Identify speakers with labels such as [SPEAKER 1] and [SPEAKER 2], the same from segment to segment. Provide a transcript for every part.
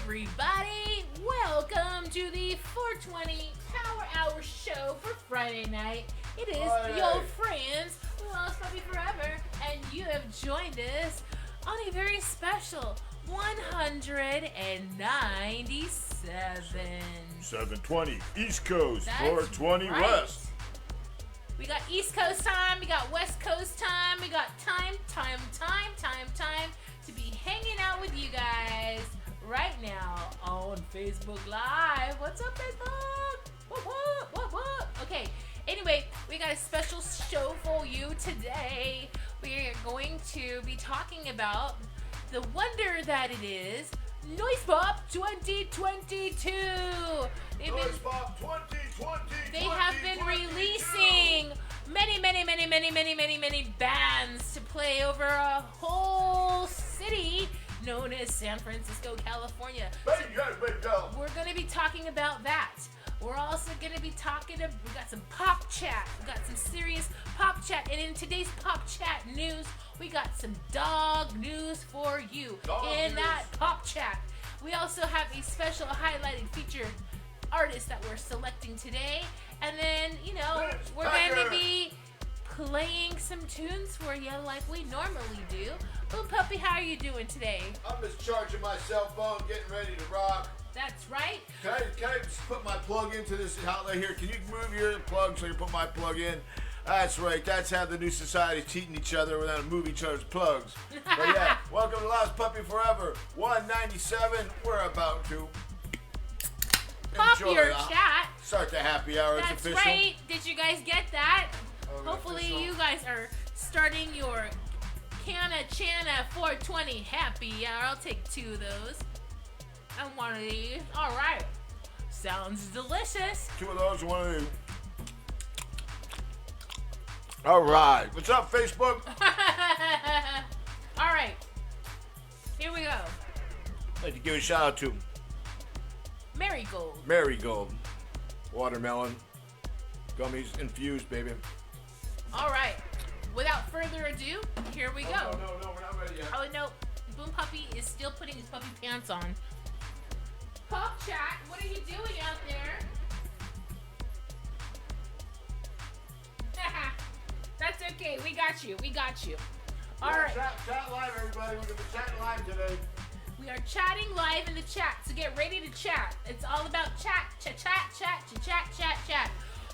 [SPEAKER 1] everybody! Welcome to the 420 Power Hour show for Friday night. It is your friends, Lost Puppy Forever, and you have joined us on a very special 197.
[SPEAKER 2] 720 East Coast,
[SPEAKER 1] That's
[SPEAKER 2] 420
[SPEAKER 1] right.
[SPEAKER 2] West.
[SPEAKER 1] We got East Coast time, we got West Coast time, we got time to be hanging out with you guys right now on Facebook Live. What's up, Facebook? What? Okay, anyway, we got a special show for you today. We are going to be talking about the wonder that it is Noise Pop 2022.
[SPEAKER 2] Noise Pop 2022.
[SPEAKER 1] They have been releasing many bands to play over a whole city known as San Francisco, California. We're going to be talking about that. We're also going to be talking about, we got some pop chat. We got some serious pop chat. And in today's pop chat news, we got some dog news for you that pop chat. We also have a special highlighted featured artist that we're selecting today. And then, we're going to be playing some tunes for you like we normally do. Ooh, Puppy, how are you doing today?
[SPEAKER 2] I'm just charging my cell phone, getting ready to rock.
[SPEAKER 1] That's right.
[SPEAKER 2] Can I just put my plug into this outlet here? Can you move your plug so you put my plug in? That's right. That's how the new society is cheating each other without to move each other's plugs. But yeah, welcome to Lost Puppy Forever 197. We're about to
[SPEAKER 1] Pop
[SPEAKER 2] enjoy
[SPEAKER 1] your
[SPEAKER 2] it.
[SPEAKER 1] chat.
[SPEAKER 2] Start the happy hour.
[SPEAKER 1] That's
[SPEAKER 2] it's official.
[SPEAKER 1] right. Did you guys get that? Hopefully
[SPEAKER 2] official.
[SPEAKER 1] you guys are starting your Canna Channa 420 happy hour. I'll take 2 of those. And 1 of these. All right. Sounds delicious.
[SPEAKER 2] 2 of those, 1 of these. All right. What's up, Facebook?
[SPEAKER 1] All right. Here we go.
[SPEAKER 2] I'd like to give a shout out to Marigold. Watermelon. Gummies infused, baby.
[SPEAKER 1] All right. Without further ado, here we go.
[SPEAKER 2] No, we're not ready yet.
[SPEAKER 1] Oh, no. Boom Puppy is still putting his puppy pants on. Pop chat, what are you doing out there? That's okay. We got you. All right.
[SPEAKER 2] Chat live, everybody. We're going to be chatting live today.
[SPEAKER 1] We are chatting live in the chat, so get ready to chat. It's all about chat.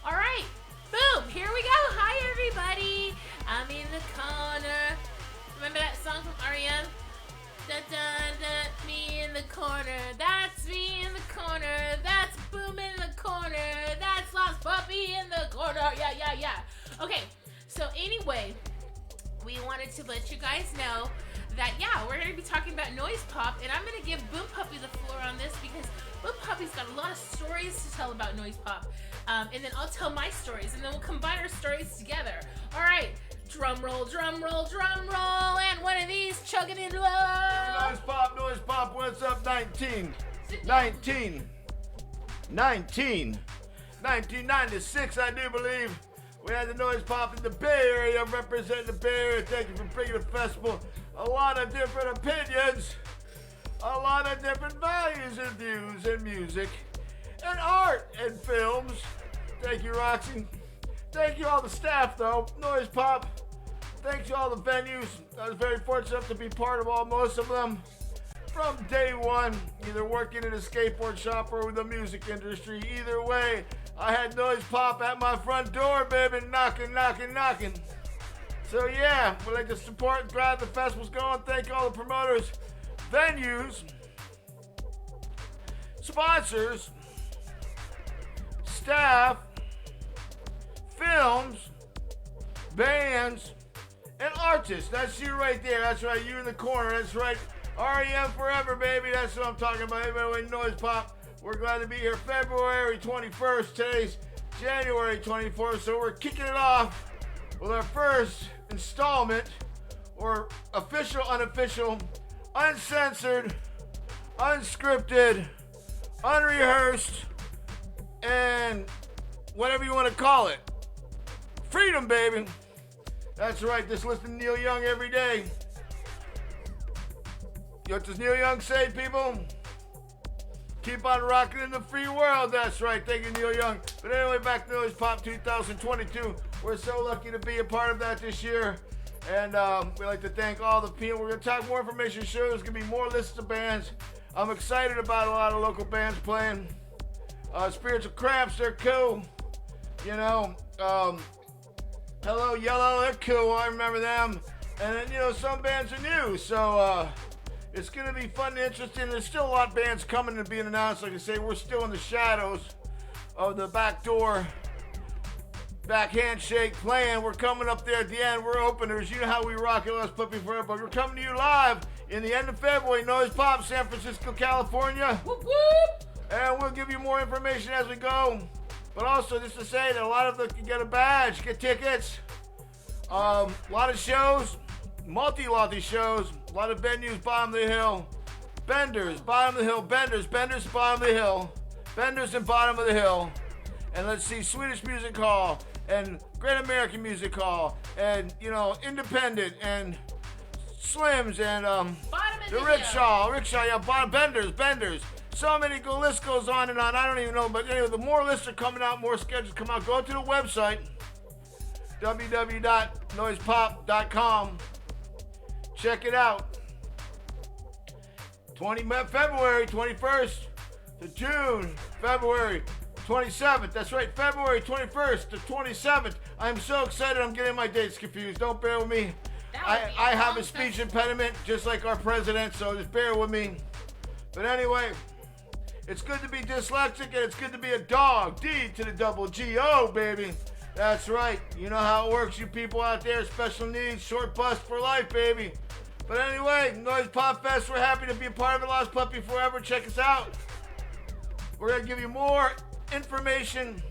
[SPEAKER 1] All right. Boom. Here we go. Hi, everybody. I'm in the corner. Remember that song from R.E.M.? Me in the corner. That's me in the corner. That's Boom in the corner. That's Lost Puppy in the corner. Yeah. Okay. So anyway, we wanted to let you guys know that, we're going to be talking about Noise Pop, and I'm going to give Boom Puppy the floor on this because Boom Puppy's got a lot of stories to tell about Noise Pop. And then I'll tell my stories, and then we'll combine our stories together. All right. Drum roll, and one of these chugging in low.
[SPEAKER 2] Noise Pop, what's up? 1996, I do believe. We had the Noise Pop in the Bay Area, representing the Bay Area. Thank you for bringing the festival. A lot of different opinions, a lot of different values and views and music and art and films. Thank you, Roxy. Thank you all the staff, though. Noise Pop. Thanks to all the venues. I was very fortunate to be part of most of them from day one, either working in a skateboard shop or with the music industry. Either way, I had Noise Pop at my front door, baby, knocking. So yeah, we'd like to support and glad the festival's going. Thank all the promoters, venues, sponsors, staff, films, bands, and artists. That's you right there. That's right, you in the corner. That's right. R.E.M. forever, baby. That's what I'm talking about. Everybody with Noise Pop. We're glad to be here February 21st. Today's January 24th. So we're kicking it off with our first installment, or official, unofficial, uncensored, unscripted, unrehearsed, and whatever you want to call it. Freedom, baby. That's right. Just listen to Neil Young every day. What does Neil Young say, people? Keep on rocking in the free world. That's right. Thank you, Neil Young. But anyway, back to Noise Pop 2022. We're so lucky to be a part of that this year. And we'd like to thank all the people. We're going to talk more information shows. There's going to be more lists of bands. I'm excited about a lot of local bands playing. Spiritual Cramps, they're cool. You know, Hello Yellow, they're cool. I remember them. And then, you know, some bands are new. So, it's going to be fun and interesting. There's still a lot of bands coming and being announced. Like I say, we're still in the shadows of the back door, back handshake playing. We're coming up there at the end. We're openers. You know how we rock it. Let's put me forever. But we're coming to you live in the end of February. Noise Pop, San Francisco, California.
[SPEAKER 1] Whoop, whoop.
[SPEAKER 2] And we'll give you more information as we go. But also, just to say that a lot of them can get a badge, get tickets. A lot of shows, multi-lothy shows. A lot of venues, bottom of the hill. Benders, bottom of the hill. Benders, bottom of the hill. Benders and bottom of the hill. And let's see, Swedish Music Hall. And Great American Music Hall. And, you know, Independent. And Slims. And the Rickshaw. Yeah, bottom. Benders. So many, the list goes on and on. I don't even know. But anyway, the more lists are coming out, more schedules come out. Go to the website. www.noisepop.com. Check it out. February 21st to June, February 27th. That's right, February 21st to 27th. I'm so excited I'm getting my dates confused. Don't bear with me. I have a speech impediment just like our president, so just bear with me. But anyway, it's good to be dyslexic and it's good to be a dog. D to the double G-O, baby. That's right. You know how it works, you people out there. Special needs, short bus for life, baby. But anyway, Noise Pop Fest, we're happy to be a part of it. Lost Puppy Forever. Check us out. We're going to give you more information.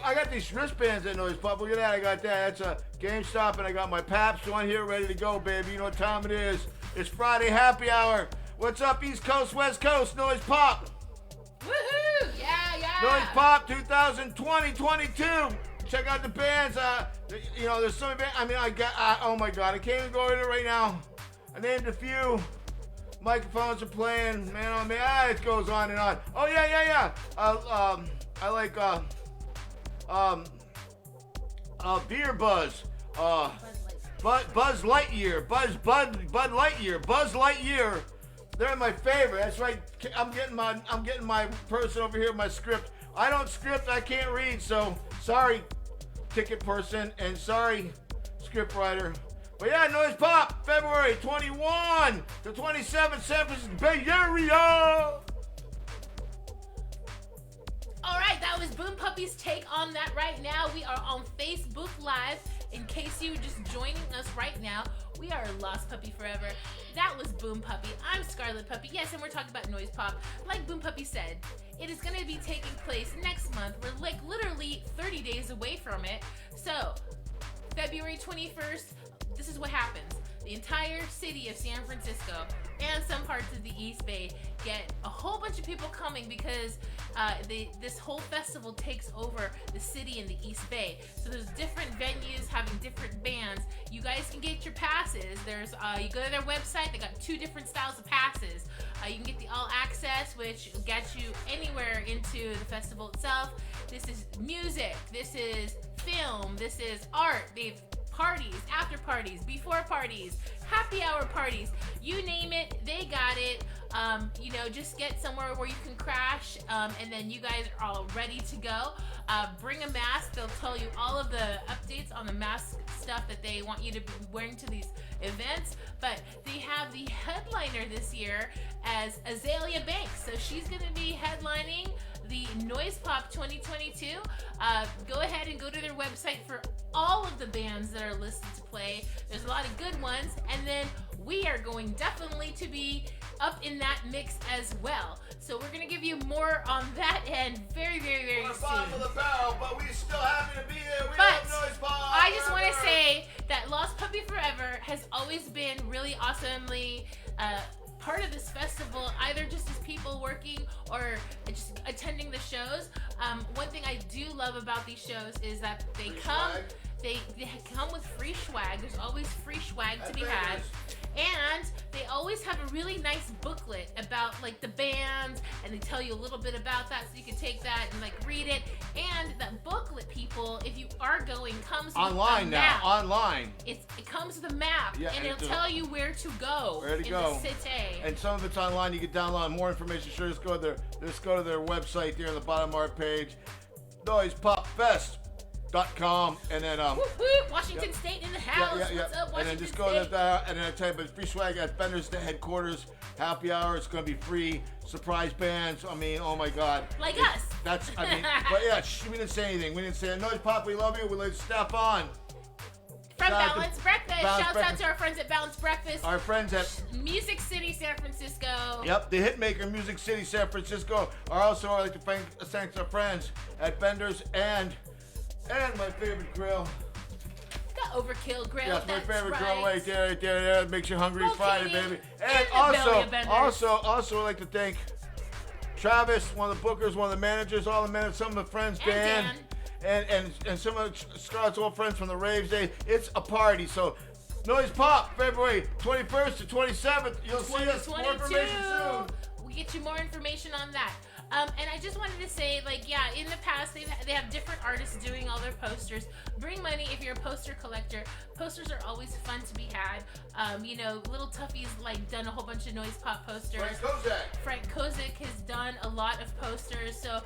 [SPEAKER 2] I got these wristbands at Noise Pop. Look at that. I got that. That's a GameStop, and I got my Paps one here ready to go, baby. You know what time it is. It's Friday happy hour. What's up, East Coast, West Coast? Noise Pop.
[SPEAKER 1] Woohoo! Yeah.
[SPEAKER 2] Noise Pop 2020-22. Check out the bands. You know, there's so many bands. I mean, oh my God, I can't even go into it right now. I named a few. Microphones are playing. Man, oh man, it goes on and on. Oh yeah. I like Beer Buzz. Buzz Lightyear. Bud Lightyear. Buzz Lightyear. They're my favorite. That's right. I'm getting my person over here, my script. I don't script. I can't read. So sorry, ticket person, and sorry, script writer. But yeah, Noise Pop, February 21 to 27, San Francisco BayArea.
[SPEAKER 1] All right, that was Boom Puppy's take on that right now. We are on Facebook Live. In case you were just joining us right now, we are Lost Puppy Forever. That was Boom Puppy. I'm Scarlet Puppy. Yes, and we're talking about Noise Pop. Like Boom Puppy said, it is going to be taking place next month. We're like literally 30 days away from it. So, February 21st, this is what happens. The entire city of San Francisco and some parts of the East Bay get a whole bunch of people coming because this whole festival takes over the city in the East Bay. So there's different venues having different bands. You guys can get your passes. There's you go to their website. They got 2 different styles of passes. You can get the all access, which gets you anywhere into the festival itself. This is music. This is film. This is art. They've parties, after parties, before parties, happy hour parties, you name it, they got it. You know, just get somewhere where you can crash, and then you guys are all ready to go. Bring a mask. They'll tell you all of the updates on the mask stuff that they want you to be wearing to these events. But they have the headliner this year as Azalea Banks, so she's going to be headlining the Noise Pop 2022. Go ahead and go to their website for all of the bands that are listed to play. There's a lot of good ones, and then we are going definitely to be up in that mix as well. So we're gonna give you more on that end very, very, very soon.
[SPEAKER 2] Bottom of the barrel, but we still happy to be here. We
[SPEAKER 1] But
[SPEAKER 2] love Noise Pop.
[SPEAKER 1] I just want to say that Lost Puppy Forever has always been really awesomely part of this festival, either just as people working or just attending the shows. One thing I do love about these shows is that they come with free swag. There's always free swag to be had. And they always have a really nice booklet about like the bands, and they tell you a little bit about that, so you can take that and like read it. And that booklet, people, if you are going, comes
[SPEAKER 2] online
[SPEAKER 1] with a map.
[SPEAKER 2] now. Online.
[SPEAKER 1] It comes with a map,
[SPEAKER 2] Yeah,
[SPEAKER 1] and it'll tell you where to go.
[SPEAKER 2] Where to
[SPEAKER 1] in
[SPEAKER 2] go.
[SPEAKER 1] the city.
[SPEAKER 2] And some of it's online. You can download more information. Sure, just go to their website there on the bottom of our page, noisepopfest.com, and then
[SPEAKER 1] Washington State in the house. What's up, Washington
[SPEAKER 2] and then just
[SPEAKER 1] State?
[SPEAKER 2] go to that, and then I tell you, but free swag at Bender's headquarters. Happy hour. It's gonna be free. Surprise bands. I mean, oh my God.
[SPEAKER 1] Like us.
[SPEAKER 2] That's. I mean, but yeah, we didn't say anything. We didn't say Noise Pop. We love you. We let Steph on.
[SPEAKER 1] From Balanced Breakfast. Shouts out to our friends at Balanced Breakfast.
[SPEAKER 2] Our friends at
[SPEAKER 1] Music City, San Francisco.
[SPEAKER 2] Yep, the hitmaker, Music City, San Francisco. Are also, I'd like to thank our friends at Bender's and my favorite grill.
[SPEAKER 1] The Overkill Grill.
[SPEAKER 2] Yes, my favorite
[SPEAKER 1] right.
[SPEAKER 2] grill right there. It makes you hungry Friday, baby. And also, I'd like to thank Travis, one of the bookers, one of the managers, all the managers, some of the friends, Dan. And some of Scott's old friends from the raves day. It's a party. So Noise Pop, February 21st to 27th. You'll see us. More information soon.
[SPEAKER 1] We'll get you more information on that. And I just wanted to say, like, yeah, in the past, they have different artists doing all their posters. Bring money if you're a poster collector. Posters are always fun to be had. Little Tuffy's, like, done a whole bunch of Noise Pop posters. Frank Kozak has done a lot of posters. So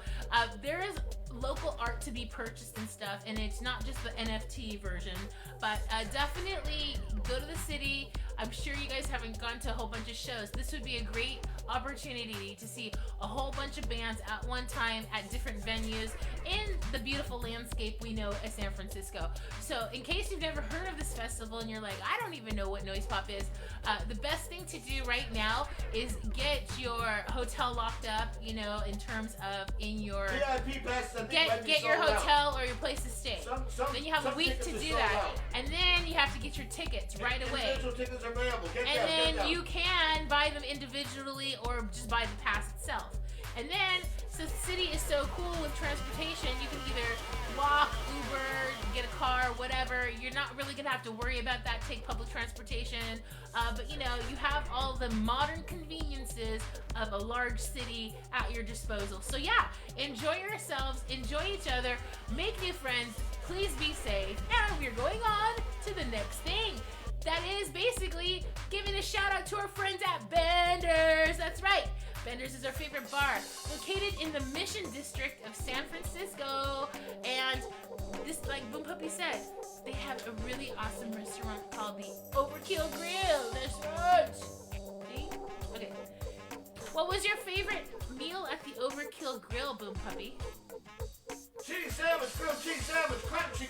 [SPEAKER 1] there is local art to be purchased and stuff, and it's not just the NFT version. But definitely go to the city. I'm sure you guys haven't gone to a whole bunch of shows. This would be a great opportunity to see a whole bunch of bands at one time at different venues in the beautiful landscape we know as San Francisco. So in case you've never heard of this festival and you're like, I don't even know what Noise Pop is, the best thing to do right now is get your hotel locked up, in terms of in your
[SPEAKER 2] VIP pass,
[SPEAKER 1] get your hotel or your place to stay. Then you have a week to do that. And then you have to get your tickets right away.
[SPEAKER 2] Individual tickets are available.
[SPEAKER 1] And then you can buy them individually or just buy the pass itself. And then, since the city is so cool with transportation, you can either walk, Uber, get a car, whatever. You're not really going to have to worry about that. Take public transportation. But, you have all the modern conveniences of a large city at your disposal. So, yeah, enjoy yourselves. Enjoy each other. Make new friends. Please be safe. And we're going on to the next thing. That is basically giving a shout out to our friends at Bender's. That's right. Bender's is our favorite bar, located in the Mission District of San Francisco. And this, like Boom Puppy said, they have a really awesome restaurant called the Overkill Grill. That's right. See? Okay. What was your favorite meal at the Overkill Grill, Boom Puppy?
[SPEAKER 2] Cheese sandwich, grilled cheese sandwich, crunchy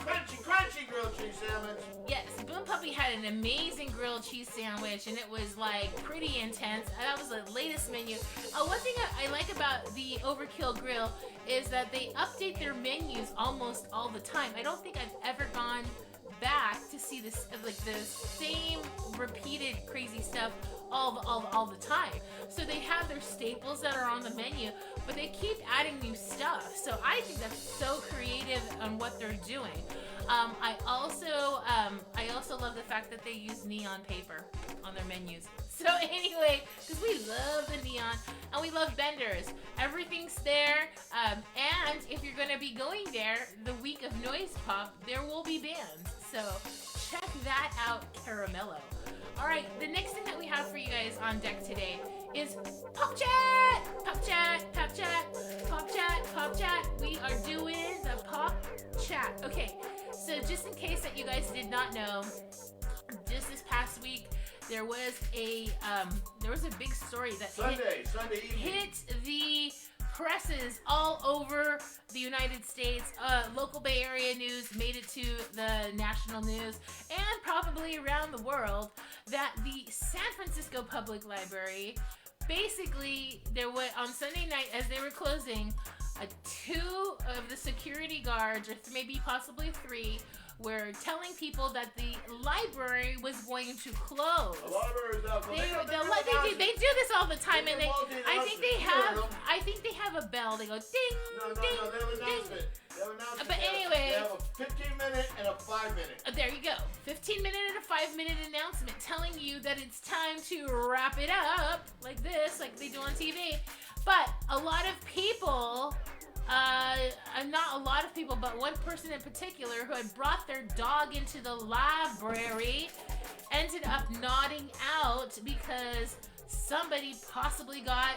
[SPEAKER 2] grilled cheese sandwich.
[SPEAKER 1] Yes, Boom Puppy had an amazing grilled cheese sandwich, and it was like pretty intense. That was the latest menu. One thing I like about the Overkill Grill is that they update their menus almost all the time. I don't think I've ever gone back to see this, like the same repeated crazy stuff all the time. So they have their staples that are on the menu, but they keep adding new stuff. So I think that's so creative on what they're doing. I also love the fact that they use neon paper on their menus. So anyway, because we love the neon and we love Bender's. Everything's there. And if you're going to be going there the week of Noise Pop, there will be bands. So check that out, Caramello. All right, the next thing that we have for you guys on deck today is Pop Chat! Pop Chat, Pop Chat, Pop Chat, Pop Chat. We are doing the Pop Chat. Okay, so just in case that you guys did not know, just this past week, there was a big story that
[SPEAKER 2] Sunday evening.
[SPEAKER 1] hit the presses all over the United States. Local Bay Area news made it to the national news and probably around the world that the San Francisco Public Library, basically, there was on Sunday night as they were closing, two of the security guards, or maybe possibly three, were telling people that the library was going to close.
[SPEAKER 2] The library's now closed.
[SPEAKER 1] They do this all the time, and I think they have a bell. They go ding,
[SPEAKER 2] No,
[SPEAKER 1] ding,
[SPEAKER 2] they have an
[SPEAKER 1] ding.
[SPEAKER 2] announcement. They have an announcement.
[SPEAKER 1] But anyway.
[SPEAKER 2] They have a 15-minute and a 5-minute.
[SPEAKER 1] There you go. 15-minute and a 5-minute announcement telling you that it's time to wrap it up like this, like they do on TV. But a lot of people, not a lot of people, but one person in particular who had brought their dog into the library ended up nodding out because somebody possibly got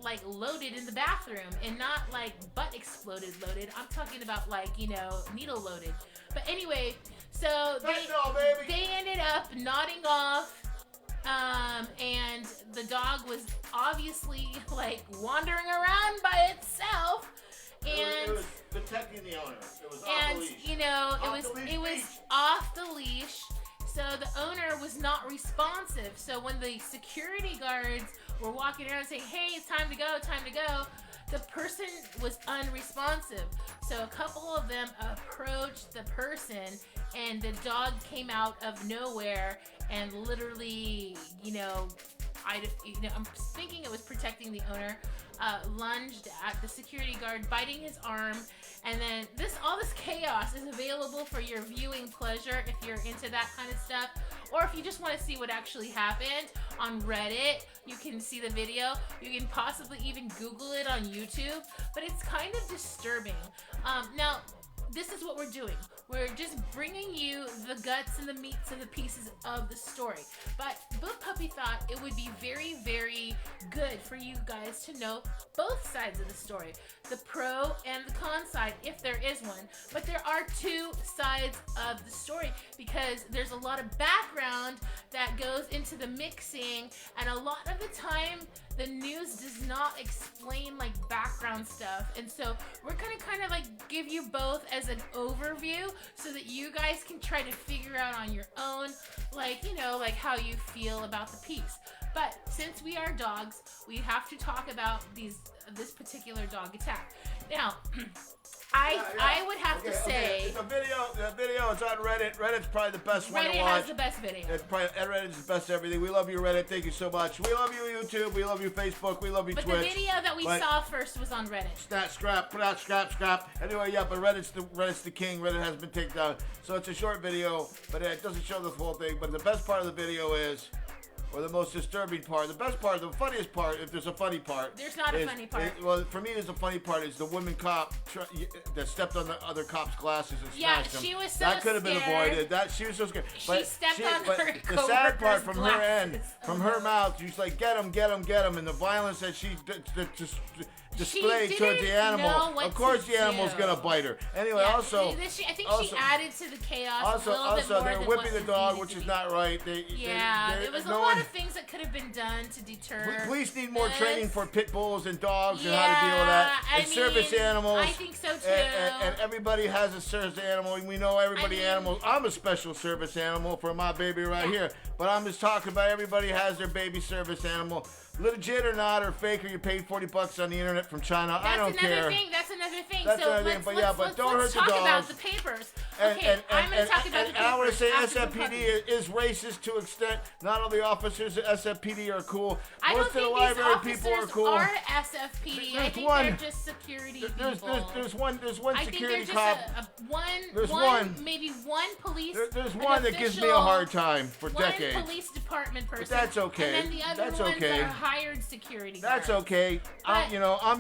[SPEAKER 1] like loaded in the bathroom, and not like butt exploded loaded. I'm talking about like, you know, needle loaded. But anyway, so they ended up nodding off, and the dog was obviously like wandering around by itself, and
[SPEAKER 2] it was protecting the owner. It was off the leash.
[SPEAKER 1] You know, it was off the leash. So the owner was not responsive. So when the security guards were walking around saying, "Hey, it's time to go," the person was unresponsive. So a couple of them approached the person, and the dog came out of nowhere and literally, I'm thinking it was protecting the owner, lunged at the security guard, biting his arm. And then all this chaos is available for your viewing pleasure if you're into that kind of stuff. Or if you just want to see what actually happened on Reddit, you can see the video. You can possibly even Google it on YouTube. But it's kind of disturbing. Now, this is what we're doing. We're just bringing you the guts and the meats and the pieces of the story. But Book Puppy thought it would be very, very good for you guys to know both sides of the story. The pro and the con side, if there is one. But there are two sides of the story because there's a lot of background that goes into the mixing, and a lot of the time the news does not explain like background stuff. And so we're gonna kind of like give you both as an overview so that you guys can try to figure out on your own, like how you feel about the piece. But since we are dogs, we have to talk about this particular dog attack. Now, I would have to say
[SPEAKER 2] it's a video. The video is on Reddit. Reddit's probably the best one to watch.
[SPEAKER 1] Reddit has the best video.
[SPEAKER 2] Reddit's the best everything. We love you, Reddit. Thank you so much. We love you, YouTube. We love you, Facebook. We love you,
[SPEAKER 1] Twitch. But the video that we saw first was on Reddit.
[SPEAKER 2] Scrap. Anyway, yeah, but Reddit's the king. Reddit has been taken down. So it's a short video, but it doesn't show the whole thing. But the best part of the video is, or the most disturbing part, the best part, the funniest part, if there's a funny part.
[SPEAKER 1] There's not a funny part.
[SPEAKER 2] Well, for me, there's a funny part is the woman cop that stepped on the other cop's glasses and smashed them.
[SPEAKER 1] Yeah, she was so
[SPEAKER 2] That could have been
[SPEAKER 1] scared.
[SPEAKER 2] avoided. She was so scared.
[SPEAKER 1] She stepped on her
[SPEAKER 2] the sad part
[SPEAKER 1] coworker's
[SPEAKER 2] from
[SPEAKER 1] glasses.
[SPEAKER 2] her end, from her mouth, she's like, get him, and the violence that she displayed towards the animal. Of course, the animal's gonna bite her. Anyway,
[SPEAKER 1] yeah,
[SPEAKER 2] also,
[SPEAKER 1] I think she added to the chaos.
[SPEAKER 2] Also, they're whipping the dog, which is not right.
[SPEAKER 1] There was a lot of things that could have been done to deter.
[SPEAKER 2] Police need more training for pit bulls and dogs and how to deal with that. And service animals.
[SPEAKER 1] I think so too.
[SPEAKER 2] And everybody has a service animal. We know everybody animals. I'm a special service animal for my baby right here. But I'm just talking about everybody has their baby service animal. Legit or not, or fake, or you paid $40 on the internet from China. I don't care.
[SPEAKER 1] That's another thing.
[SPEAKER 2] That's
[SPEAKER 1] so
[SPEAKER 2] another thing. But don't hurt the dogs.
[SPEAKER 1] Let's talk about the papers. Okay, I'm going to talk about the papers.
[SPEAKER 2] And I want to say SFPD is racist to extent. Not all the officers at SFPD are cool. Most of the library people are cool.
[SPEAKER 1] Are SFPD. I think they're just security people.
[SPEAKER 2] There's one security
[SPEAKER 1] cop.
[SPEAKER 2] There's one.
[SPEAKER 1] Maybe one police.
[SPEAKER 2] There's one that gives me a hard time for decades.
[SPEAKER 1] One police department person.
[SPEAKER 2] But that's okay.
[SPEAKER 1] And then the other ones are hired security guards.
[SPEAKER 2] That's okay. I'm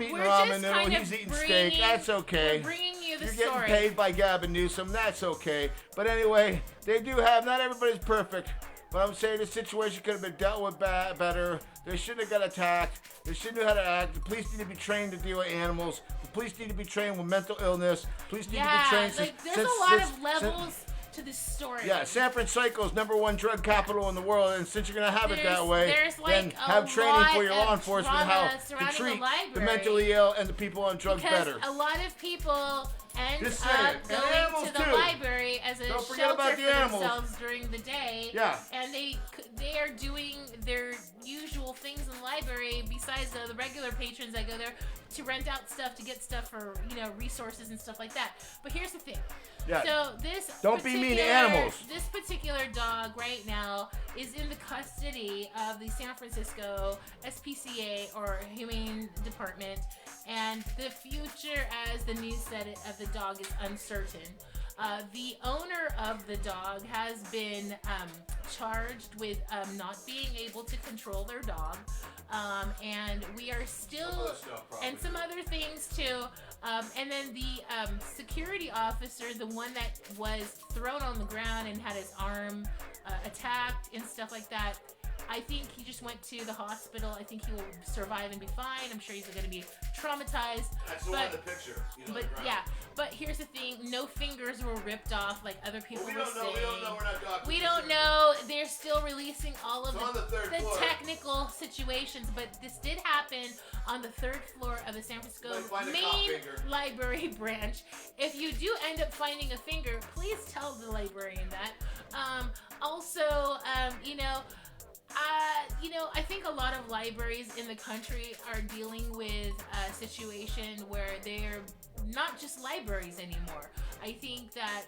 [SPEAKER 2] eating ramen noodle. He's eating steak. That's okay.
[SPEAKER 1] We're bringing you the
[SPEAKER 2] You're
[SPEAKER 1] story.
[SPEAKER 2] getting paid by Gavin Newsom. That's okay. But anyway, they do have. Not everybody's perfect. But I'm saying the situation could have been dealt with better. They shouldn't have got attacked. They shouldn't have had to act. The police need to be trained to deal with animals. The police need to be trained with mental illness. Police need to be trained.
[SPEAKER 1] There's a lot of levels to this story.
[SPEAKER 2] Yeah, San Francisco's #1 drug capital in the world, and since you're gonna have it that way, then have training for your law enforcement how to treat the mentally ill and the people on drugs better.
[SPEAKER 1] Because a lot of people end up going to the library as a shelter for themselves during the day.
[SPEAKER 2] Yeah.
[SPEAKER 1] And they are doing their usual things in the library besides the regular patrons that go there to rent out stuff, to get stuff for, resources and stuff like that. But here's the thing.
[SPEAKER 2] Yeah.
[SPEAKER 1] So this
[SPEAKER 2] Don't be mean to animals.
[SPEAKER 1] This particular dog right now is in the custody of the San Francisco SPCA or Humane Department, and the future, as the news said it, of the dog is uncertain. The owner of the dog has been charged with not being able to control their dog, and we are still, and some other things too. And then the security officer, the one that was thrown on the ground and had his arm attacked and stuff like that, I think he just went to the hospital. I think he will survive and be fine. I'm sure he's going to be traumatized.
[SPEAKER 2] That's the one in the picture.
[SPEAKER 1] But yeah, but here's the thing: no fingers were ripped off like other people were saying.
[SPEAKER 2] We don't know. We're not doctors.
[SPEAKER 1] We don't know. They're still releasing all of
[SPEAKER 2] the
[SPEAKER 1] technical situations, but this did happen on the 3rd floor of the San Francisco main library branch. If you do end up finding a finger, please tell the librarian that. Also, I think a lot of libraries in the country are dealing with a situation where they're not just libraries anymore. I think that,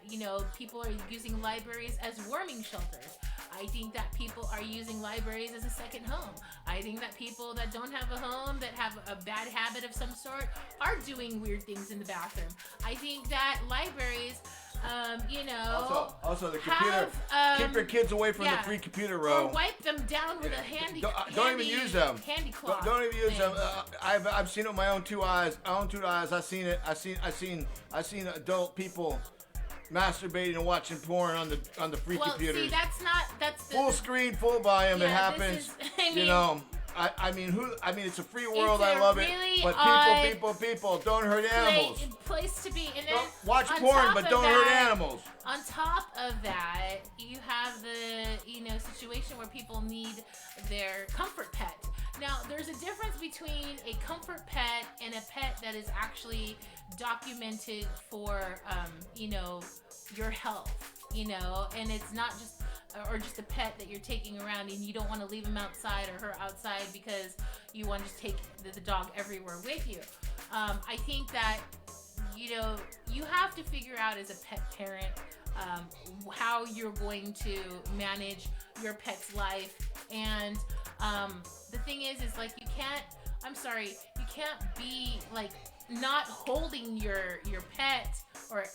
[SPEAKER 1] people are using libraries as warming shelters. I think that people are using libraries as a second home. I think that people that don't have a home, that have a bad habit of some sort, are doing weird things in the bathroom. I think that libraries,
[SPEAKER 2] Also, the computer. Keep your kids away from the free computer row.
[SPEAKER 1] Or wipe them down with a handy.
[SPEAKER 2] Don't even use them.
[SPEAKER 1] Handy cloth.
[SPEAKER 2] Don't even use them. I've seen it with my own two eyes. I've seen it. I've seen adult people masturbating and watching porn on the free computers.
[SPEAKER 1] See, that's the
[SPEAKER 2] full screen, full volume. It happens. It's a free world. I love it. But people, don't hurt animals.
[SPEAKER 1] Place to be. And then
[SPEAKER 2] don't watch porn, but don't hurt animals.
[SPEAKER 1] On top of that, you have the situation where people need their comfort pet. Now, there's a difference between a comfort pet and a pet that is actually documented for your health, and it's not just a pet that you're taking around and you don't want to leave him outside or her outside because you want to just take the dog everywhere with you. I think that you have to figure out as a pet parent how you're going to manage your pet's life. And the thing is like you can't be like not holding your pet or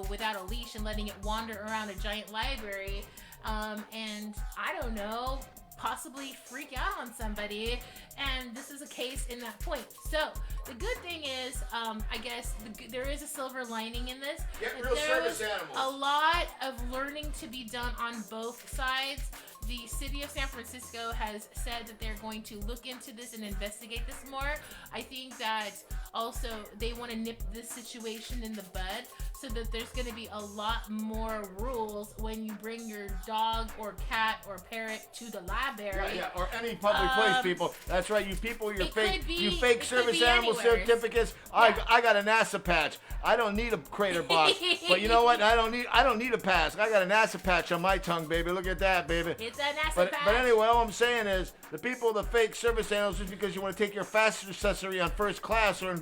[SPEAKER 1] without a leash and letting it wander around a giant library and I don't know, possibly freak out on somebody. And this is a case in that point. So the good thing is, I guess there is a silver lining in this.
[SPEAKER 2] Get real service animals.
[SPEAKER 1] A lot of learning to be done on both sides. The city of San Francisco has said that they're going to look into this and investigate this more. I think that also they want to nip this situation in the bud so that there's going to be a lot more rules when you bring your dog or cat or parrot to the library.
[SPEAKER 2] Yeah, or any public place, people. That's right, you people, you fake service animal certificates. Yeah. I got a NASA patch. I don't need a crater box. But you know what? I don't need a pass. I got a NASA patch on my tongue, baby. Look at that, baby.
[SPEAKER 1] It's a NASA patch.
[SPEAKER 2] But anyway, all I'm saying is the people that fake service animals just because you want to take your fast accessory on first class or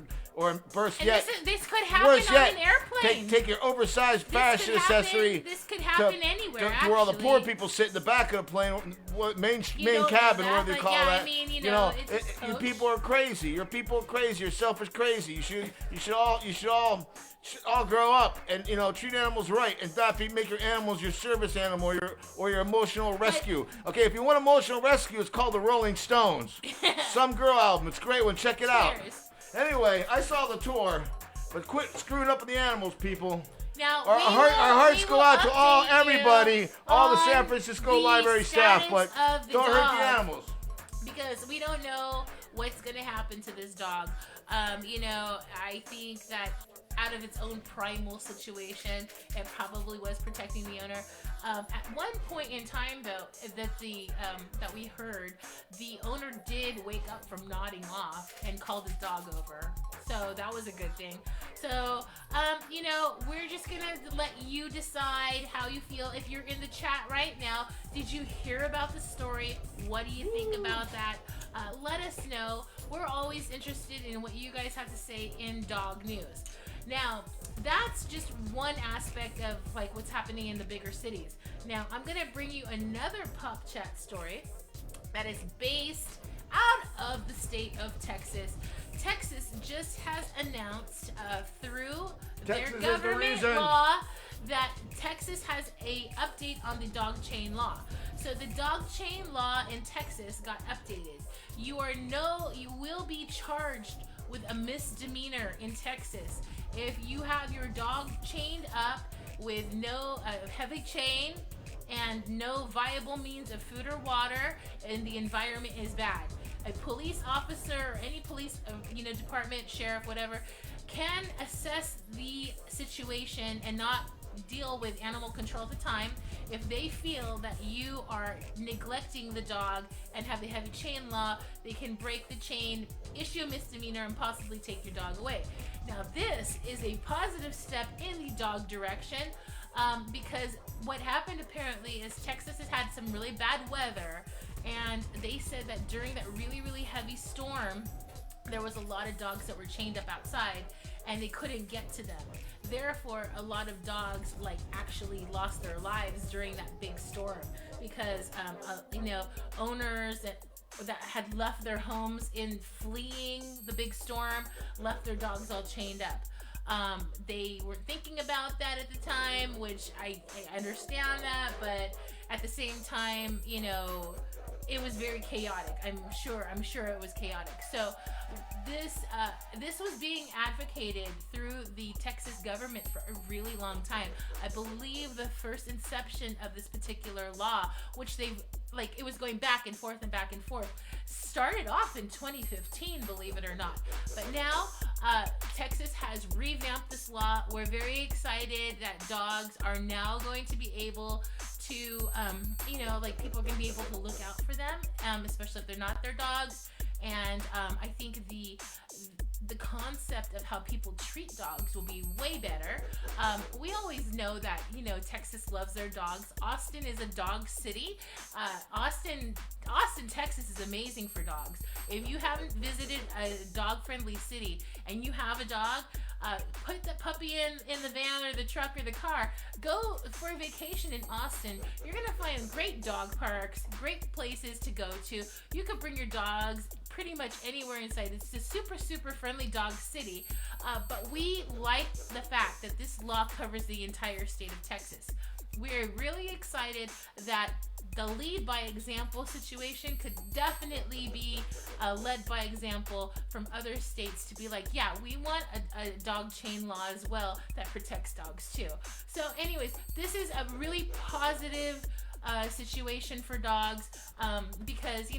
[SPEAKER 2] first jet.
[SPEAKER 1] This could happen on an airplane.
[SPEAKER 2] Take your oversized fashion accessory.
[SPEAKER 1] This could happen anywhere.
[SPEAKER 2] Where all the poor people sit in the back of the plane, main cabin, whatever they call that. You people are crazy. Your people are crazy. You're selfish, crazy. You should all grow up and treat animals right and not make your animals your service animal or your emotional rescue. Okay, if you want emotional rescue, it's called the Rolling Stones. Some girl album. It's a great one. Check it out. Anyway, I saw the tour, but quit screwing up with the animals, people.
[SPEAKER 1] Now,
[SPEAKER 2] our hearts go out to everybody, all the San Francisco Library staff, but don't hurt the animals.
[SPEAKER 1] Because we don't know what's going to happen to this dog. I think that out of its own primal situation, it probably was protecting the owner. At one point in time, though, that we heard, the owner did wake up from nodding off and called his dog over. So that was a good thing. So, we're just gonna let you decide how you feel. If you're in the chat right now, did you hear about the story? What do you think about that? Let us know. We're always interested in what you guys have to say in dog news. Now, that's just one aspect of like what's happening in the bigger cities. Now, I'm gonna bring you another Pop Chat story that is based out of the state of Texas. Texas just has announced through
[SPEAKER 2] Texas
[SPEAKER 1] their
[SPEAKER 2] is the
[SPEAKER 1] government
[SPEAKER 2] reason.
[SPEAKER 1] law that Texas has a update on the dog chain law. So the dog chain law in Texas got updated. You will be charged with a misdemeanor in Texas if you have your dog chained up with no heavy chain and no viable means of food or water, and the environment is bad. A police officer or any police department, sheriff, whatever, can assess the situation and not deal with animal control at the time if they feel that you are neglecting the dog and have the heavy chain law. They can break the chain, issue a misdemeanor, and possibly take your dog away. Now this is a positive step in the dog direction, because what happened apparently is Texas has had some really bad weather, and they said that during that really heavy storm there was a lot of dogs that were chained up outside and they couldn't get to them. Therefore, a lot of dogs actually lost their lives during that big storm because owners that had left their homes in fleeing the big storm left their dogs all chained up. They were thinking about that at the time, which I understand that, but at the same time, it was very chaotic. I'm sure it was chaotic. So this was being advocated through the Texas government for a really long time. I believe the first inception of this particular law, which it was going back and forth, started off in 2015, believe it or not. But now Texas has revamped this law. We're very excited that dogs are now going to be able to, people are going to be able to look out for them, especially if they're not their dogs. And I think the concept of how people treat dogs will be way better. We always know that, Texas loves their dogs. Austin is a dog city. Austin, Texas is amazing for dogs. If you haven't visited a dog-friendly city and you have a dog, put the puppy in the van or the truck or the car. Go for a vacation in Austin. You're going to find great dog parks, great places to go to. You could bring your dogs pretty much anywhere inside. It's a super friendly dog city. But we like the fact that this law covers the entire state of Texas. We're really excited that the lead by example situation could definitely be led by example from other states to be like, yeah, we want a dog chain law as well that protects dogs too. So anyways, this is a really positive situation for dogs, because,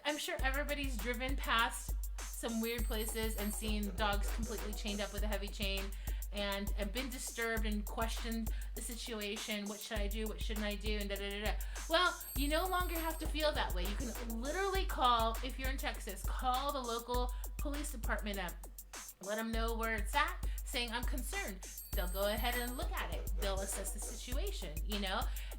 [SPEAKER 1] I'm sure everybody's driven past some weird places and seen dogs completely chained up with a heavy chain and been disturbed and questioned the situation. What should I do? What shouldn't I do? And da-da-da-da. Well, you no longer have to feel that way. You can literally call, if you're in Texas, call the local police department up. Let them know where it's at, saying, I'm concerned. They'll go ahead and look at it. They'll assess the situation,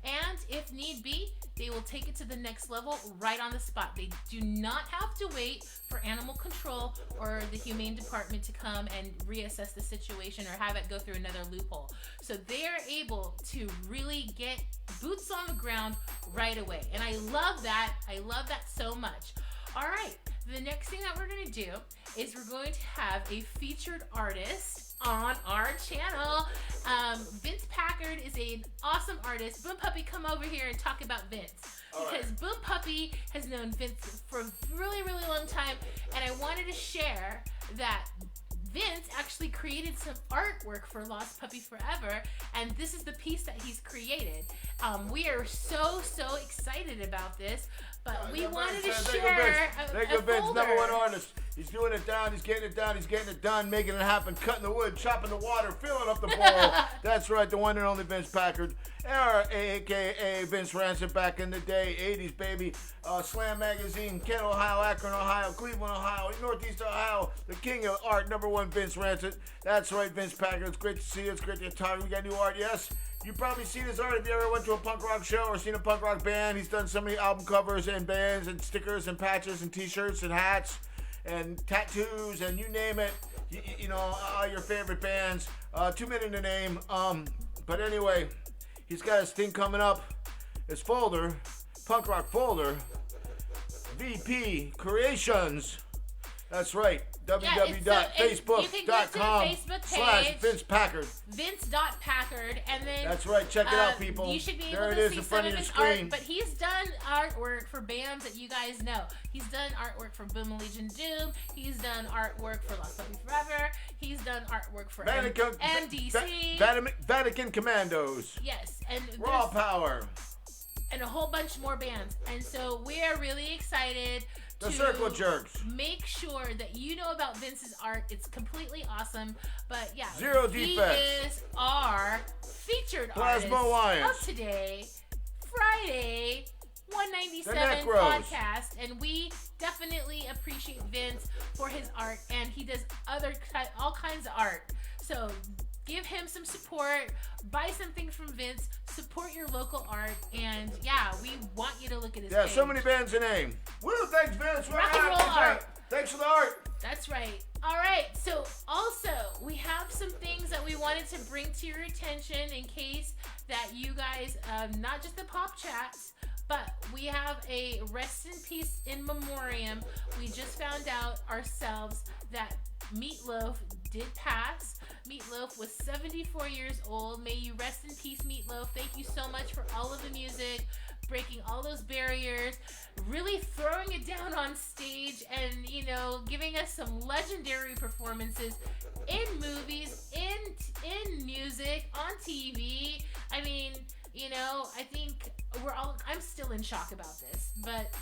[SPEAKER 1] And if need be, they will take it to the next level right on the spot. They do not have to wait for animal control or the humane department to come and reassess the situation or have it go through another loophole. So they are able to really get boots on the ground right away. And I love that. I love that so much. All right, the next thing that we're going to do is we're going to have a featured artist on our channel. Vince Packard is an awesome artist. Boom Puppy, come over here and talk about Vince. Because Boom Puppy has known Vince for a really long time, and I wanted to share that Vince actually created some artwork for Lost Puppy Forever, and this is the piece that he's created. We are so excited about this, but we wanted to share a
[SPEAKER 2] Vince,
[SPEAKER 1] folder.
[SPEAKER 2] number one artist. He's doing it down, he's getting it down, he's getting it done, making it happen, cutting the wood, chopping the water, filling up the bowl. That's right, the one and only Vince Packard, a.k.a. Vince Rancid back in the day, 80s baby, Slam Magazine, Kent, Ohio, Akron, Ohio, Cleveland, Ohio, Northeast Ohio, the king of art, number one Vince Rancid. That's right, Vince Packard. It's great to see you, it's great to talk. We got new art, yes? You've probably seen his art if you ever went to a punk rock show or seen a punk rock band. He's done so many album covers and bands and stickers and patches and t-shirts and hats and tattoos and you name it. All your favorite bands. Too many to name. But anyway, he's got his thing coming up. His folder, punk rock folder, VP Creations. That's right.
[SPEAKER 1] Yeah, you can go to the Facebook page,
[SPEAKER 2] Vince Packard.
[SPEAKER 1] Vince.Packard, and then
[SPEAKER 2] that's right. Check it out, people.
[SPEAKER 1] You should be able
[SPEAKER 2] there
[SPEAKER 1] to
[SPEAKER 2] it is
[SPEAKER 1] see
[SPEAKER 2] in front
[SPEAKER 1] some
[SPEAKER 2] of
[SPEAKER 1] of
[SPEAKER 2] your
[SPEAKER 1] his art.
[SPEAKER 2] screen.
[SPEAKER 1] But he's done artwork for bands that you guys know. He's done artwork for Boom Legion Doom. He's done artwork for Lost Puppy Forever. He's done artwork for MDC.
[SPEAKER 2] Vatican Commandos.
[SPEAKER 1] Yes, and
[SPEAKER 2] Raw Power.
[SPEAKER 1] And a whole bunch more bands. And so we're really excited
[SPEAKER 2] The Circle Jerks.
[SPEAKER 1] Make sure that you know about Vince's art. It's completely awesome. But yeah,
[SPEAKER 2] Zero
[SPEAKER 1] he
[SPEAKER 2] defects.
[SPEAKER 1] is our featured
[SPEAKER 2] Plasma
[SPEAKER 1] artist
[SPEAKER 2] Lions.
[SPEAKER 1] of today, Friday,
[SPEAKER 2] The
[SPEAKER 1] 197
[SPEAKER 2] Necros.
[SPEAKER 1] podcast. And we definitely appreciate Vince for his art. And he does all kinds of art. So give him some support. Buy something from Vince. Support your local art. And yeah, we want you to look at his page.
[SPEAKER 2] So many bands to name. Woo, thanks, Vince.
[SPEAKER 1] Rock and roll art.
[SPEAKER 2] Thanks for the art.
[SPEAKER 1] That's right. All right. So also, we have some things that we wanted to bring to your attention in case that you guys, not just the pop chats, but we have a rest in peace in memoriam. We just found out ourselves that Meatloaf did pass. Meatloaf was 74 years old. May you rest in peace, Meatloaf. Thank you so much for all of the music, breaking all those barriers, really throwing it down on stage, and giving us some legendary performances in movies, in music, on TV. I mean, I think I'm still in shock about this, but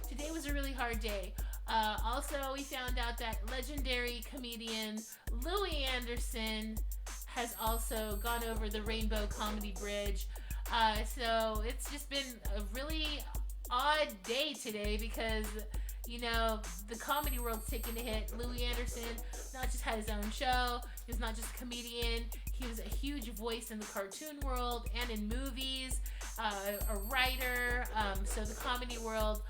[SPEAKER 1] today was a really hard day. Also, we found out that legendary comedian Louis Anderson has also gone over the Rainbow Comedy Bridge. So it's just been a really odd day today because, the comedy world's taking a hit. Louis Anderson not just had his own show, he was not just a comedian, he was a huge voice in the cartoon world and in movies, a writer. So the comedy world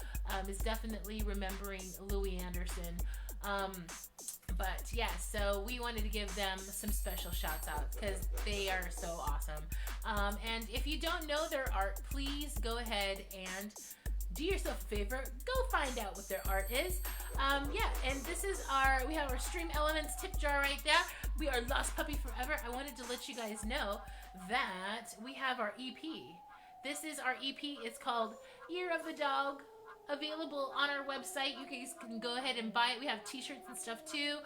[SPEAKER 1] is definitely remembering Louis Anderson. But yeah, so we wanted to give them some special shouts out because they are so awesome. And if you don't know their art, please go ahead and do yourself a favor, go find out what their art is. And this is we have our Stream Elements tip jar right there. We are Lost Puppy Forever. I wanted to let you guys know that we have our EP. This is our EP. It's called Year of the Dog. Available on our website. You guys can go ahead and buy it. We have t-shirts and stuff too.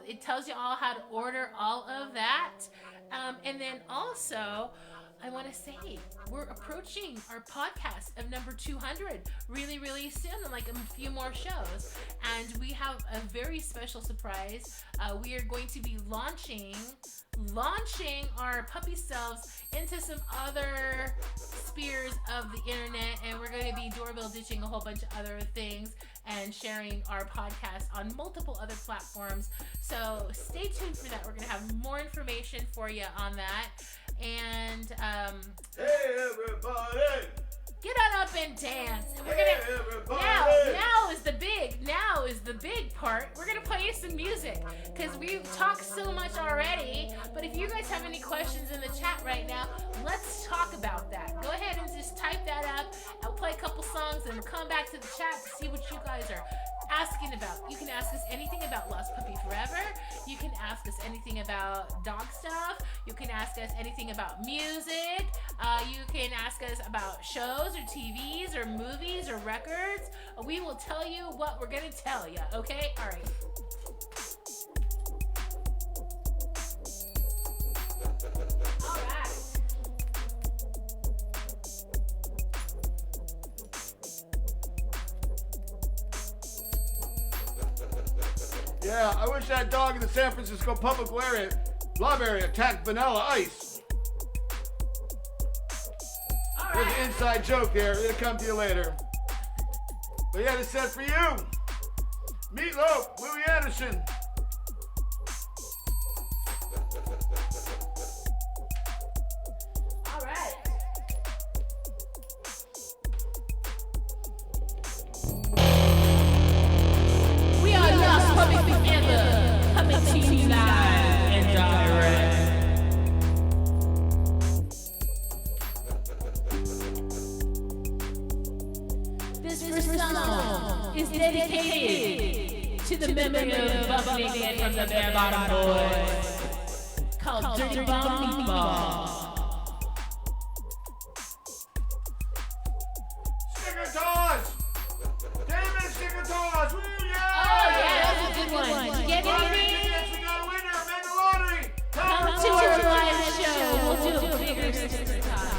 [SPEAKER 1] It tells you all how to order all of that. And then also, I want to say we're approaching our podcast of number 200 really, really soon, in like a few more shows. And we have a very special surprise. We are going to be launching our puppy selves into some other spheres of the internet, and we're going to be doorbell ditching a whole bunch of other things and sharing our podcast on multiple other platforms. So stay tuned for that. We're going to have more information for you on that. And
[SPEAKER 2] hey everybody,
[SPEAKER 1] get on up and dance. And we're gonna now is the big part. We're gonna play you some music because we've talked so much already. But if you guys have any questions in the chat right now, let's talk about that. Go ahead and just type that up. I'll play a couple songs and come back to the chat to see what you guys are asking about. You can ask us anything about Lost Puppy Forever. You can ask us anything about dog stuff. You can ask us anything about music. You can ask us about shows or TVs or movies or records. We will tell you what we're going to tell you, okay? All right. All right.
[SPEAKER 2] Yeah, I wish that dog in the San Francisco public love area attacked Vanilla Ice.
[SPEAKER 1] All
[SPEAKER 2] There's
[SPEAKER 1] right.
[SPEAKER 2] an inside joke there. It'll come to you later. But yeah, this set for you. Meatloaf, Louis Anderson.
[SPEAKER 1] All right. We are Lost Puppy Forever, coming to you live and direct. This first song is dedicated big hit from the Bare Bottom Boys called Dirty Bomb Meatball.
[SPEAKER 2] Sticker toss! Damn it, sticker toss! Woo, yeah!
[SPEAKER 1] Oh, yeah, that's a good one. Did you get anything?
[SPEAKER 2] We got a winner, mega lottery!
[SPEAKER 1] Come to our live show. We'll do a bigger sticker toss.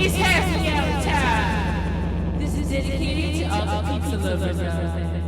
[SPEAKER 1] It's happy hour time. This is dedicated to all the pizza lovers out there.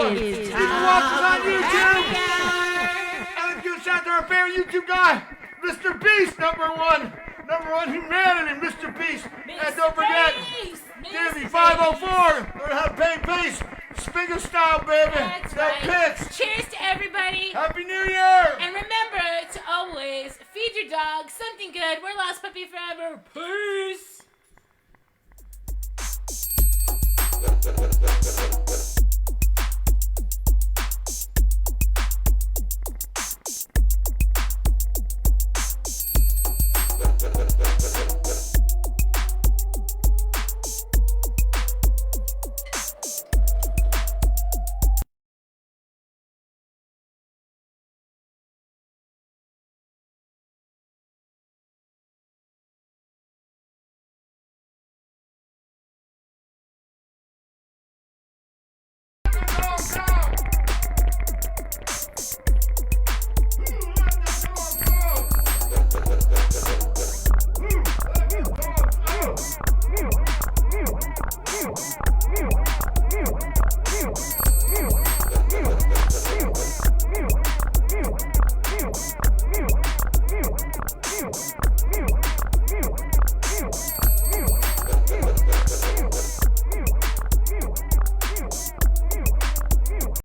[SPEAKER 2] It's watching on YouTube. And if you shout to our favorite YouTube guy, Mr. Beast, number one humanity, Mr. Beast. And don't forget, Disney 504, learn how to paint base, finger style, baby.
[SPEAKER 1] That's
[SPEAKER 2] no
[SPEAKER 1] right.
[SPEAKER 2] picks.
[SPEAKER 1] Cheers to everybody.
[SPEAKER 2] Happy New Year.
[SPEAKER 1] And remember to always feed your dog something good. We're Lost Puppy Forever. Peace.